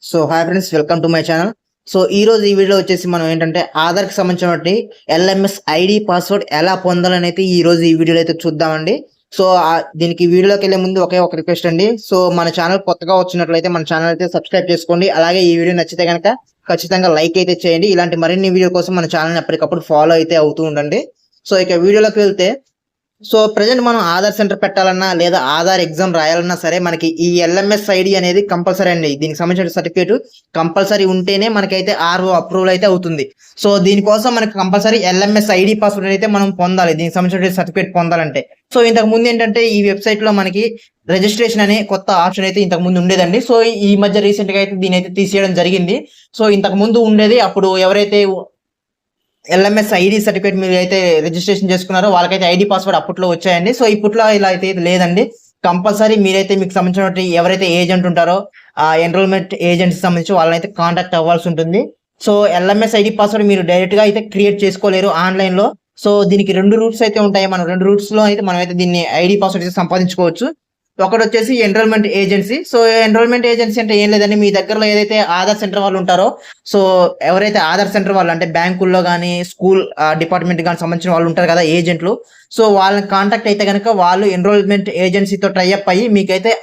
So hi friends, welcome to my channel. So ఈ రోజు ఈ వీడియో వచ్చేసి మనం ఏంటంటే ఆధార్కి సంబంధించినటువంటి ఎల్ఎంఎస్ ఐడి పాస్వర్డ్ ఎలా పొందాలని అయితే ఈ రోజు ఈ వీడియోలో అయితే చూద్దామండి. సో దీనికి వీడియోలోకి వెళ్ళే ముందు ఒక రిక్వెస్ట్ అండి. సో మన ఛానల్ కొత్తగా వచ్చినట్లయితే మన ఛానల్ అయితే సబ్స్క్రైబ్ చేసుకోండి. అలాగే ఈ వీడియో నచ్చితే కనుక ఖచ్చితంగా లైక్ అయితే చేయండి. ఇలాంటి మరిన్ని వీడియో కోసం మన ఛానల్ ఎప్పటికప్పుడు ఫాలో అయితే అవుతూ ఉండండి. సో ఇక వీడియోలోకి వెళ్తే, సో ప్రజెంట్ మనం ఆధార్ సెంటర్ పెట్టాలన్నా లేదా ఆధార్ ఎగ్జామ్ రాయాలన్నా సరే మనకి ఈ ఎల్ఎంఎస్ ఐడి అనేది కంపల్సరీ అండి. దీనికి సంబంధించిన సర్టిఫికేట్ కంపల్సరీ ఉంటేనే మనకైతే ఆర్ఓ అప్రూవల్ అయితే అవుతుంది. సో దీనికోసం మనకి కంపల్సరీ ఎల్ఎంఎస్ ఐడి పాస్వర్డ్ అయితే మనం పొందాలి, దీనికి సంబంధించిన సర్టిఫికేట్ పొందాలంటే. సో ఇంతకు ముందు ఏంటంటే ఈ వెబ్సైట్ లో మనకి రిజిస్ట్రేషన్ అనే కొత్త ఆప్షన్ అయితే ఇంతకు ముందు ఉండేదండి. సో ఈ మధ్య రీసెంట్ గా అయితే దీని అయితే తీసేయడం జరిగింది. సో ఇంతకు ముందు ఉండేది, అప్పుడు ఎవరైతే ఎల్ఎంఎస్ ఐడి సర్టిఫికేట్ మీరు అయితే రిజిస్ట్రేషన్ చేసుకున్నారో వాళ్ళకైతే ఐడి పాస్వర్డ్ అప్పట్లో వచ్చాయండి. సో ఇప్పట్లో ఇలా అయితే లేదండి. కంపల్సరీ మీరైతే మీకు సంబంధించినటువంటి ఎవరైతే ఏజెంట్ ఉంటారో ఆ ఎన్రోల్మెంట్ ఏజెంట్కి సంబంధించి వాళ్ళనైతే కాంటాక్ట్ అవ్వాల్సి ఉంటుంది. సో ఎల్ఎంఎస్ ఐడి పాస్వర్డ్ మీరు డైరెక్ట్ గా అయితే క్రియేట్ చేసుకోలేరు ఆన్లైన్ లో. సో దీనికి 2 రూట్స్ అయితే ఉంటాయి. మనం 2 రూట్స్ లో అయితే మనం అయితే దీన్ని ఐడి పాస్వర్డ్ అయితే సంపాదించుకోవచ్చు. ఒకటి వచ్చేసి enrolment agency. So enrolment agency అంటే ఏం లేదండి, మీ దగ్గరలో ఏదైతే ఆధార్ సెంటర్ వాళ్ళు ఉంటారో, సో ఎవరైతే ఆధార్ సెంటర్ వాళ్ళు అంటే బ్యాంకుల్లో కానీ స్కూల్ డిపార్ట్మెంట్ కానీ సంబంధించిన వాళ్ళు ఉంటారు కదా ఏజెంట్లు. సో వాళ్ళని కాంటాక్ట్ అయితే కనుక వాళ్ళు ఎన్రోల్మెంట్ ఏజెన్సీతో ట్రైఅప్ అయ్యి మీకైతే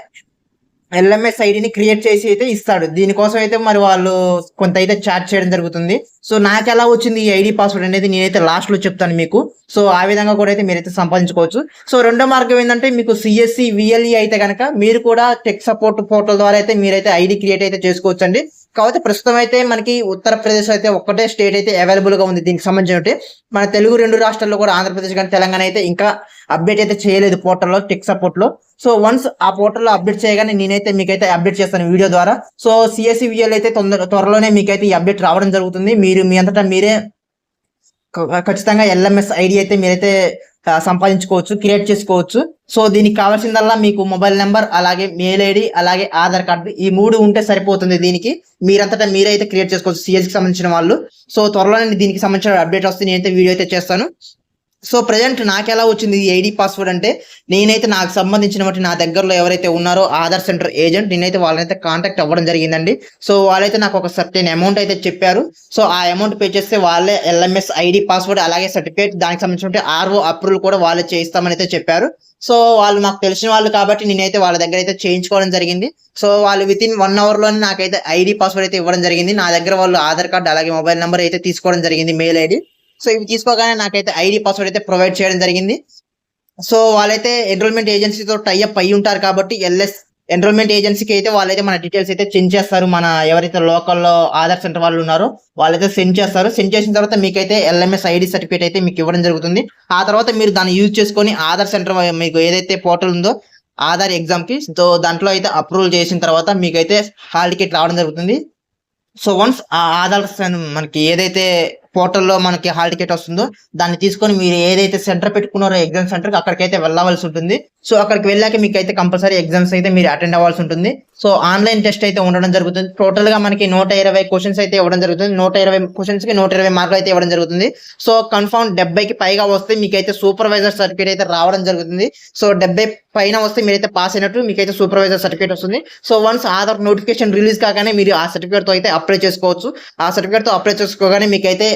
ఎల్ఎంఎస్ ఐడిని క్రియేట్ చేసి అయితే ఇస్తాడు. దీనికోసం అయితే మరి వాళ్ళు కొంత అయితే చార్జ్ చేయడం జరుగుతుంది. సో నాకు ఎలా వచ్చింది ఈ ఐడి పాస్వర్డ్ అనేది నేనైతే లాస్ట్ లో చెప్తాను మీకు. సో ఆ విధంగా కూడా అయితే మీరైతే సంపాదించుకోవచ్చు. సో రెండో మార్గం ఏంటంటే, మీకు సిఎస్సి విఎల్ఈ అయితే కనుక మీరు కూడా టెక్ సపోర్ట్ పోర్టల్ ద్వారా అయితే మీరైతే ఐడి క్రియేట్ అయితే చేసుకోవచ్చు అండి. కాకపోతే ప్రస్తుతం అయితే మనకి ఉత్తరప్రదేశ్ అయితే ఒక్కటే స్టేట్ అయితే అవైలబుల్ గా ఉంది దీనికి సంబంధించి. మన తెలుగు 2 రాష్ట్రాల్లో కూడా ఆంధ్రప్రదేశ్ కానీ తెలంగాణ అయితే ఇంకా అప్డేట్ అయితే చేయలేదు పోర్టల్లో, టెక్ సపోర్ట్ లో. సో వన్స్ ఆ పోర్టల్లో అప్డేట్ చేయగానే నేనైతే మీకైతే అప్డేట్ చేస్తాను వీడియో ద్వారా. సో సిఎస్సి విఎల్ అయితే త్వరలోనే మీకైతే ఈ అప్డేట్ రావడం జరుగుతుంది. మీరు మీ అంతటా మీరే ఖచ్చితంగా ఎల్ఎంఎస్ ఐడి అయితే మీరైతే సంపాదించుకోవచ్చు, క్రియేట్ చేసుకోవచ్చు. సో దీనికి కావాల్సిందల్లా మీకు మొబైల్ నెంబర్, అలాగే మెయిల్ ఐడి, అలాగే ఆధార్ కార్డు, ఈ 3 ఉంటే సరిపోతుంది. దీనికి మీరంతటా మీరైతే క్రియేట్ చేసుకోవచ్చు సిఎస్కి సంబంధించిన వాళ్ళు. సో త్వరలోనే దీనికి సంబంధించిన అప్డేట్ వస్తే నేనైతే వీడియో అయితే చేస్తాను. సో ప్రజెంట్ నాకు ఎలా వచ్చింది ఈ ఐడి పాస్వర్డ్ అంటే, నేనైతే నాకు సంబంధించిన నా దగ్గరలో ఎవరైతే ఉన్నారో ఆధార్ సెంటర్ ఏజెంట్, నేనైతే వాళ్ళనైతే కాంటాక్ట్ అవ్వడం జరిగిందండి. సో వాళ్ళైతే నాకు ఒక సర్టెన్ అమౌంట్ అయితే చెప్పారు. సో ఆ అమౌంట్ పే చేస్తే వాళ్ళే ఎల్ఎంఎస్ ఐడి పాస్వర్డ్ అలాగే సర్టిఫికేట్ దానికి సంబంధించిన ఆర్ఓ అప్రూవల్ కూడా వాళ్ళే చేయిస్తామని అయితే చెప్పారు. సో వాళ్ళు మాకు తెలిసిన వాళ్ళు కాబట్టి నేనైతే వాళ్ళ దగ్గర అయితే చేయించుకోవడం జరిగింది. సో వాళ్ళు వితిన్ 1 hour లోనే నాకైతే ఐడి పాస్వర్డ్ అయితే ఇవ్వడం జరిగింది. నా దగ్గర వాళ్ళు ఆధార్ కార్డు అలాగే మొబైల్ నెంబర్ అయితే తీసుకోవడం జరిగింది, మెయిల్ ఐడి. సో ఇవి తీసుకోగానే నాకైతే ఐడి పాస్వర్డ్ అయితే ప్రొవైడ్ చేయడం జరిగింది. సో వాళ్ళైతే ఎన్రోల్మెంట్ ఏజెన్సీతో టైఅప్ అయ్యి ఉంటారు కాబట్టి ఎన్రోల్మెంట్ ఏజెన్సీకి అయితే వాళ్ళైతే మన డీటెయిల్స్ అయితే సెండ్ చేస్తారు. మన ఎవరైతే లోకల్లో ఆధార్ సెంటర్ వాళ్ళు ఉన్నారో వాళ్ళైతే సెండ్ చేస్తారు. సెండ్ చేసిన తర్వాత మీకైతే ఎల్ఎంఎస్ ఐడి సర్టిఫికేట్ అయితే మీకు ఇవ్వడం జరుగుతుంది. ఆ తర్వాత మీరు దాన్ని యూజ్ చేసుకొని ఆధార్ సెంటర్ మీకు ఏదైతే పోర్టల్ ఉందో ఆధార్ ఎగ్జామ్ కి, సో దాంట్లో అయితే అప్రూవల్ చేసిన తర్వాత మీకైతే హాల్ టికెట్ రావడం జరుగుతుంది. సో వన్స్ ఆ ఆధార్ మనకి ఏదైతే పోర్టల్లో మనకి హాల్ టికెట్ వస్తుందో దాన్ని తీసుకొని మీరు ఏదైతే సెంటర్ పెట్టుకున్నారో ఎగ్జామ్ సెంటర్ అక్కడికైతే వెళ్ళవలసి ఉంటుంది. సో అక్కడికి వెళ్ళాక మీకు అయితే కంపల్సరీ ఎగ్జామ్స్ అయితే మీరు అటెండ్ అవ్వాల్సి ఉంటుంది. సో ఆన్లైన్ టెస్ట్ అయితే ఉండడం జరుగుతుంది. టోటల్ గా మనకి 120 క్వశ్చన్స్ అయితే ఇవ్వడం జరుగుతుంది. 120 క్వశ్చన్స్ కి 120 మార్కులు అయితే ఇవ్వడం జరుగుతుంది. సో కన్ఫర్మ్ 70కి పైగా వస్తే మీకైతే సూపర్వైజర్ సర్టిఫికేట్ అయితే రావడం జరుగుతుంది. సో 70 పైన వస్తే మీరైతే పాస్ అయినట్టు, మీకైతే సూపర్వైజర్ సర్టిఫికేట్ వస్తుంది. So once Aadhaar notification release కాగానే మీరు ఆ సర్టిఫికేట్ తో అయితే అప్లై చేసుకోవచ్చు. ఆ సర్టిఫికేట్ తో అప్లై చేసుకోగానే మీకైతే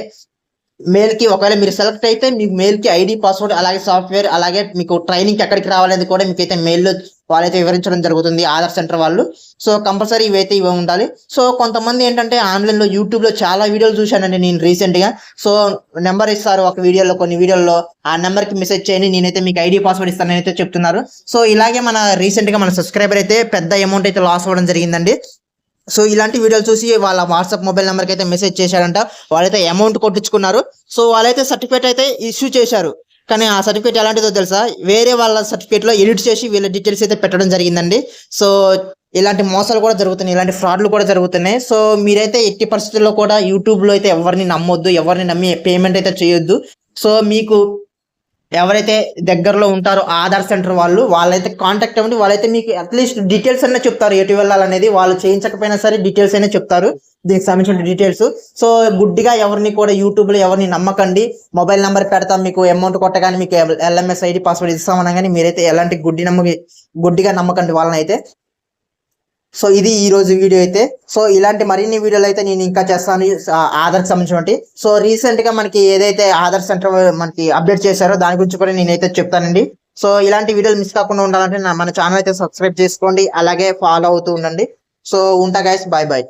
మెయిల్ కి, ఒకవేళ మీరు సెలెక్ట్ అయితే మీకు మెయిల్ కి ఐడి పాస్వర్డ్ అలాగే సాఫ్ట్వేర్ అలాగే మీకు ట్రైనింగ్ ఎక్కడికి రావాలనేది కూడా మీకైతే మెయిల్లో వాళ్ళైతే వివరించడం జరుగుతుంది ఆధార్ సెంటర్ వాళ్ళు. సో కంపల్సరీ ఇవి ఉండాలి. సో కొంతమంది ఏంటంటే ఆన్లైన్ లో యూట్యూబ్ లో చాలా వీడియోలు చూశానండి నేను రీసెంట్ గా. సో నెంబర్ ఇస్తారు ఒక వీడియోలో, కొన్ని వీడియోల్లో ఆ నెంబర్ కి మెసేజ్ చేయండి నేనైతే మీకు ఐడి పాస్వర్డ్ ఇస్తానని అయితే చెప్తున్నారు. సో ఇలాగే మన రీసెంట్ గా మన సబ్స్క్రైబర్ అయితే పెద్ద అమౌంట్ అయితే లాస్ అవ్వడం జరిగిందండి. సో ఇలాంటి వీడియోలు చూసి వాళ్ళ వాట్సాప్ మొబైల్ నెంబర్కి అయితే మెసేజ్ చేశారంట. వాళ్ళైతే అమౌంట్ కొట్టించుకున్నారు. సో వాళ్ళైతే సర్టిఫికేట్ అయితే ఇష్యూ చేశారు. కానీ ఆ సర్టిఫికేట్ ఎలాంటిదో తెలుసా, వేరే వాళ్ళ సర్టిఫికేట్ లో ఎడిట్ చేసి వీళ్ళ డీటెయిల్స్ అయితే పెట్టడం జరిగిందండి. సో ఇలాంటి మోసాలు కూడా జరుగుతున్నాయి, ఇలాంటి ఫ్రాడ్లు కూడా జరుగుతున్నాయి. సో మీరైతే ఎట్టి పరిస్థితుల్లో కూడా యూట్యూబ్ లో అయితే ఎవరిని నమ్మొద్దు, ఎవరిని నమ్మి పేమెంట్ అయితే చేయొద్దు. సో మీకు ఎవరైతే దగ్గరలో ఉంటారో ఆధార్ సెంటర్ వాళ్ళైతే కాంటాక్ట్ అవ్వండి. వాళ్ళైతే మీకు అట్లీస్ట్ డీటెయిల్స్ అనే చెప్తారు, ఎటు వెళ్ళాలనేది. వాళ్ళు చేయించకపోయినా సరే డీటెయిల్స్ అయినా చెప్తారు, దీనికి సంబంధించిన డీటెయిల్స్. సో గుడ్డిగా ఎవరిని కూడా యూట్యూబ్ లో ఎవరిని నమ్మకండి. మొబైల్ నెంబర్ పెడతాం, మీకు అమౌంట్ కొట్టగానే మీకు ఎల్ఎంఎస్ ఐడి పాస్వర్డ్ ఇస్తామనగానే మీరైతే ఎలాంటి గుడ్డిగా నమ్మకండి వాళ్ళని అయితే. సో ఇది ఈ రోజు వీడియో అయితే. సో ఇలాంటి మరిన్ని వీడియోలు అయితే నేను ఇంకా చేస్తాను ఆధార్కి సంబంధించినటువంటి. సో రీసెంట్ గా మనకి ఏదైతే ఆధార్ సెంటర్ మనకి అప్డేట్ చేశారో దాని గురించి కూడా నేనైతే చెప్తానండి. సో ఇలాంటి వీడియోలు మిస్ కాకుండా ఉండాలంటే మన ఛానల్ అయితే సబ్స్క్రైబ్ చేసుకోండి, అలాగే ఫాలో అవుతూ ఉండండి. సో ఉంటా గైస్, బాయ్ బాయ్.